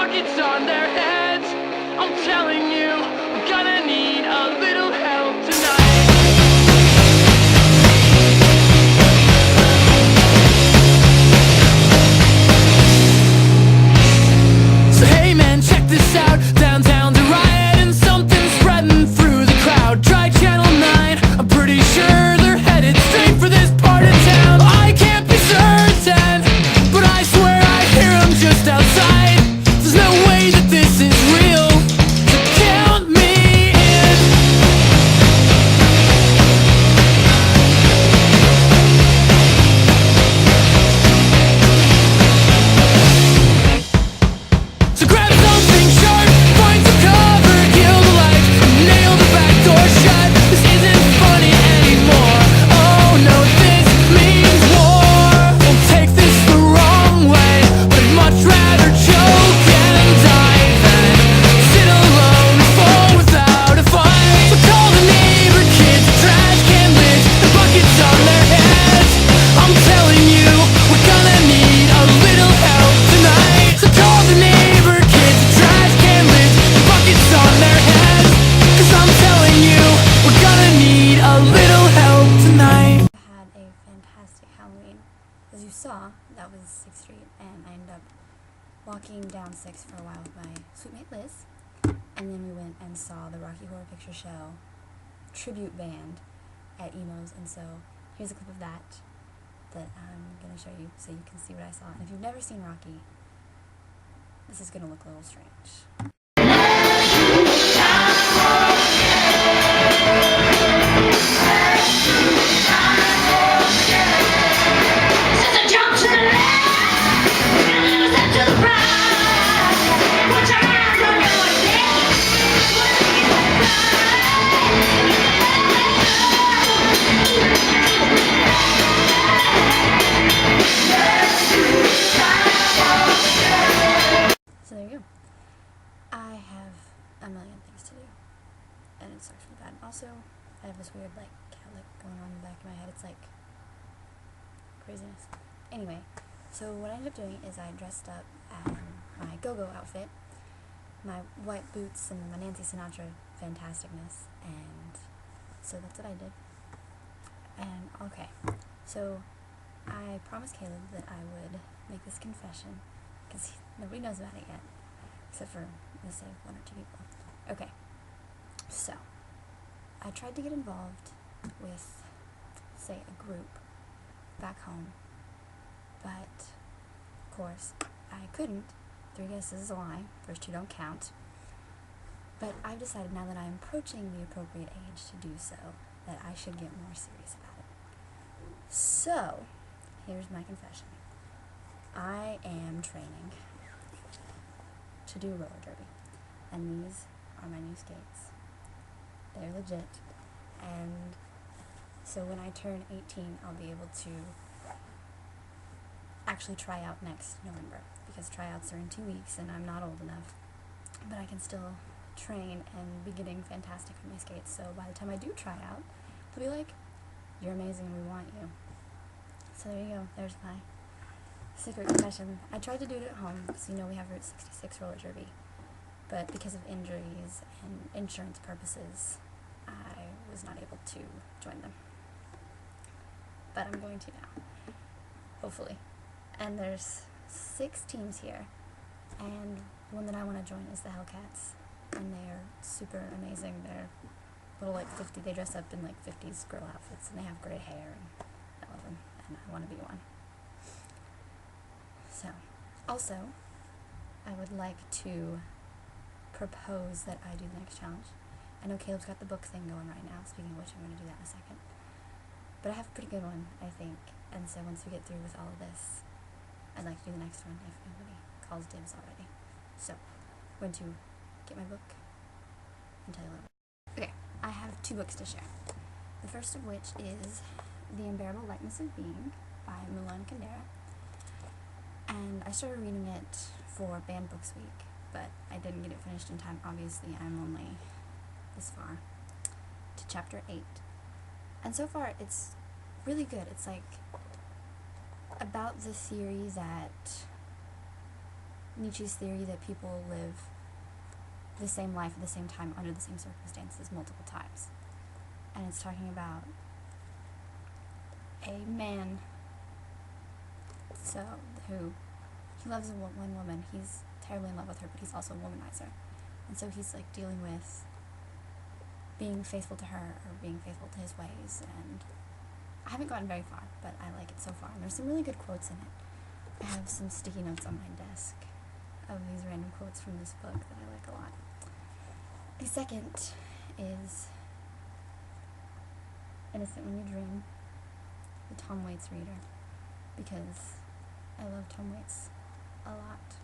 buckets on their heads. I'm telling you, we're gonna need a little help tonight. So hey man, check this out. Downtown's a riot and something's spreading through the crowd. Try Channel 9, I'm pretty sure they're headed straight for this part of town. I can't be certain, but I swear I hear them just outside. There's no way that this is real, so count me in. So grab something sharp, find some cover, kill the lights, nail the back door shut. This isn't funny anymore. Oh no, this means war. Don't take this the wrong way, but I'd much rather choke and die than sit alone and fall without a fight. So call the neighbor kids, trash can lids, the buckets on their heads. I'm telling you, we're gonna need a little help tonight. So call the neighbor kids, trash can lids, the buckets on their heads. 'Cause I'm telling you, we're gonna need a little help tonight. Had a fantastic Halloween. As you saw, that was 6th Street, and I ended up walking down 6th for a while with my sweet mate Liz, and then we went and saw the Rocky Horror Picture Show tribute band at Emo's, and so here's a clip of that I'm going to show you so you can see what I saw. And if you've never seen Rocky, this is going to look a little strange. So there you go. I have a million things to do, and it sucks really bad. Also, I have this weird like cat lick going on in the back of my head. It's like craziness. Anyway, so what I ended up doing is I dressed up in my go-go outfit, my white boots, and my Nancy Sinatra fantasticness, and so that's what I did. And okay, so I promised Caleb that I would make this confession, because nobody knows about it yet, except for, let's say, 1 or 2 people. Okay, so I tried to get involved with, say, a group back home, but of course I couldn't. 3 guesses is a lie. First 2 don't count. But I've decided now that I'm approaching the appropriate age to do so, that I should get more serious about it. So, here's my confession. I am training to do roller derby, and these are my new skates. They're legit, and so when I turn 18, I'll be able to actually try out next November, because tryouts are in 2 weeks and I'm not old enough, but I can still train and be getting fantastic with my skates. So by the time I do try out, they'll be like, "You're amazing, we want you." So there you go, there's my secret confession. I tried to do it at home, because you know we have Route 66 roller derby, but because of injuries and insurance purposes, I was not able to join them. But I'm going to now, hopefully. And there's 6 teams here, and the one that I want to join is the Hellcats, and they are super amazing. They're little like 50, they dress up in like 50s girl outfits, and they have gray hair, and I love them, and I want to be one. So, also, I would like to propose that I do the next challenge. I know Caleb's got the book thing going right now, speaking of which I'm going to do that in a second. But I have a pretty good one, I think, and so once we get through with all of this, I'd like to do the next one if nobody calls dibs already. So, I'm going to get my book and tell you a little bit. Okay, I have 2 books to share. The first of which is The Unbearable Lightness of Being by Mulan Kundera. And I started reading it for Banned Books Week, but I didn't get it finished in time. Obviously, I'm only this far, to chapter 8. And so far, it's really good. It's like about the theory that Nietzsche's theory that people live the same life at the same time under the same circumstances multiple times. And it's talking about a man who he loves one woman. He's terribly in love with her, but he's also a womanizer. And so he's like dealing with being faithful to her or being faithful to his ways. And I haven't gotten very far, but I like it so far. And there's some really good quotes in it. I have some sticky notes on my desk of these random quotes from this book that I like a lot. The second is Innocent When You Dream, the Tom Waits reader, because I love Tom Waits a lot.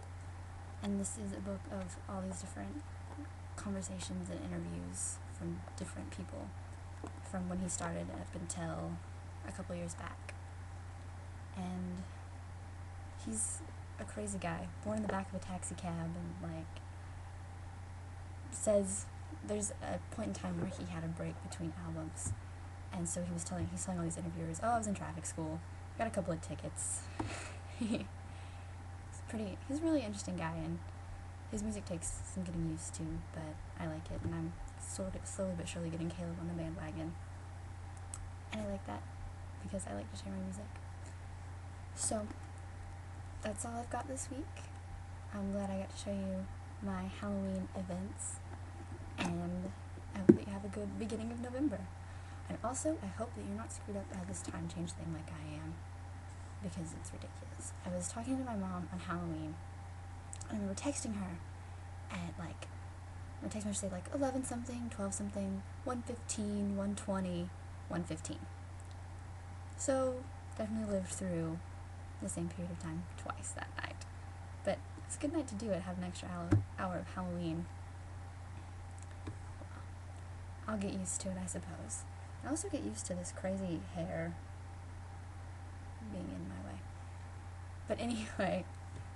And this is a book of all these different conversations and interviews from different people from when he started up until a couple years back. And he's a crazy guy, born in the back of a taxi cab, and like says there's a point in time where he had a break between albums, and so he's telling all these interviewers, oh, I was in traffic school, got a couple of tickets. He's a really interesting guy, and his music takes some getting used to, but I like it, and I'm slowly but surely getting Caleb on the bandwagon, and I like that because I like to share my music. So that's all I've got this week. I'm glad I got to show you my Halloween events, and I hope that you have a good beginning of November. And also, I hope that you're not screwed up by this time change thing like I am, because it's ridiculous. I was talking to my mom on Halloween, and I remember texting her at like, my text message said like 11 something, 12 something, 1:15, 1:20, 1:15. So, definitely lived through the same period of time twice that night. But it's a good night to do it, have an extra hour of Halloween. I'll get used to it, I suppose. I also get used to this crazy hair being in my way. But anyway,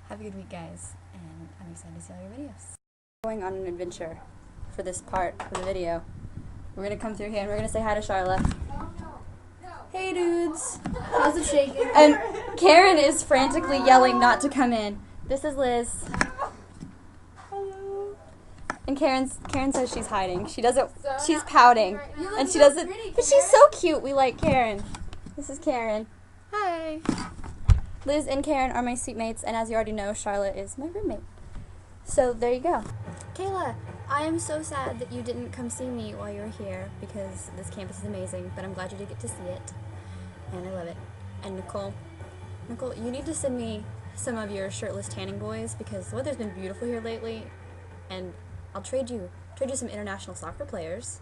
have a good week, guys, and I'm excited to see all your videos. Going on an adventure for this part of the video. We're gonna come through here and we're gonna say hi to Charlotte. Hey dudes! How's it shaking? And Karen is frantically yelling not to come in. This is Liz. Hello. And Karen says she's hiding. She doesn't. She's pouting, and she doesn't. But she's so cute. We like Karen. This is Karen. Hi. Liz and Karen are my seatmates, and as you already know, Charlotte is my roommate. So there you go. Kayla, I am so sad that you didn't come see me while you were here because this campus is amazing, but I'm glad you did get to see it, and I love it. And Nicole, you need to send me some of your shirtless tanning boys because the weather's been beautiful here lately, and I'll trade you some international soccer players.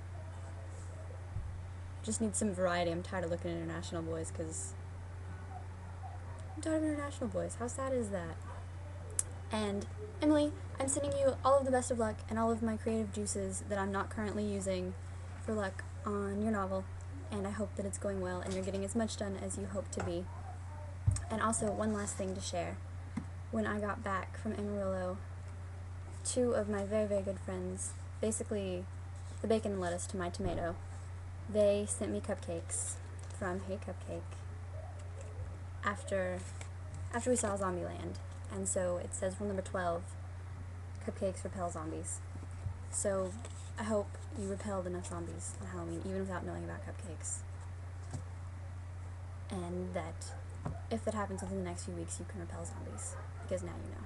Just need some variety. I'm tired of looking at international boys because I'm tired of international boys. How sad is that? And Emily, I'm sending you all of the best of luck and all of my creative juices that I'm not currently using for luck on your novel, and I hope that it's going well and you're getting as much done as you hope to be. And also, one last thing to share. When I got back from Amarillo, two of my very, very good friends, basically the bacon and lettuce to my tomato, they sent me cupcakes from Hey Cupcake after we saw Zombieland. And so it says rule number 12, cupcakes repel zombies. So I hope you repelled enough zombies on Halloween, even without knowing about cupcakes. And that if that happens within the next few weeks, you can repel zombies, because now you know.